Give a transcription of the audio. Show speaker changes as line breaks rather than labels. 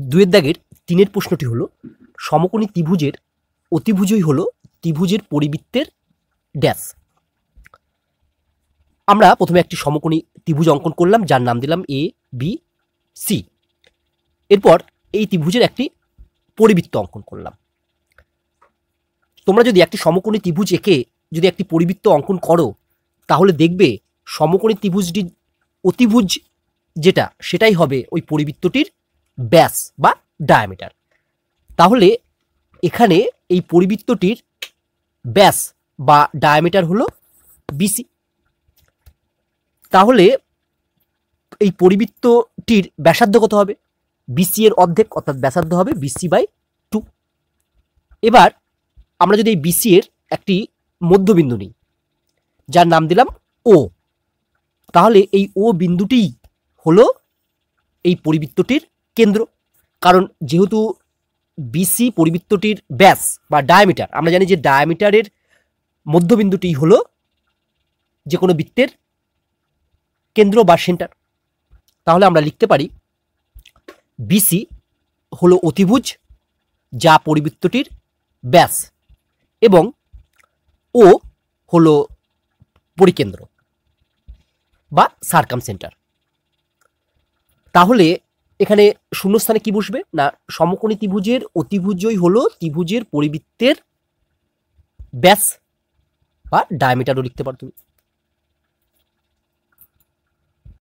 দুয়ের দাগের 3-এর প্রশ্নটি হলো সমকোণী ত্রিভুজের অতিভুজই হলো ত্রিভুজের পরিবৃত্তের ড্যাশ। আমরা প্রথমে একটি সমকোণী ত্রিভুজ অঙ্কন করলাম, যার নাম দিলাম এ বি সি। এরপর এই ত্রিভুজের একটি পরিবৃত্ত অঙ্কন করলাম। তোমরা যদি একটি সমকোণী ত্রিভুজ এঁকে যদি একটি পরিবৃত্ত অঙ্কন করো, তাহলে দেখবে সমকোণী ত্রিভুজটির অতিভুজ যেটা সেটাই হবে ওই পরিবৃত্তটির ব্যাস বা ডায়ামিটার। তাহলে এখানে এই পরিবৃত্তটির ব্যাস বা ডায়ামিটার হলো বিসি। তাহলে এই পরিবৃত্তটির ব্যাসার্ধ কত হবে? বিসি এর অর্ধেক, অর্থাৎ ব্যাসার্ধ হবে BC/2। এবার আমরা যদি এই বিসি এর একটি মধ্যবিন্দু নিই, যার নাম দিলাম ও, তাহলে এই ও বিন্দুটি হলো এই পরিবৃত্তটির কেন্দ্র। কারণ যেহেতু বিসি পরিবৃত্তটির ব্যাস বা ডায়ামিটার, আমরা জানি যে ডায়ামিটারের মধ্যবিন্দুটি হলো যে কোনো বৃত্তের কেন্দ্র বা সেন্টার। তাহলে আমরা লিখতে পারি বিসি হলো অতিভুজ যা পরিবৃত্তটির ব্যাস, এবং ও হলো পরিকেন্দ্র বা সার্কামসেন্টার। তাহলে এখানে শূন্যস্থানে কি বসবে না, সমকোণী ত্রিভুজের অতিভুজই হলো ত্রিভুজের পরিবৃত্তের ব্যাস বা ডায়ামিটারও লিখতে পারো তুমি।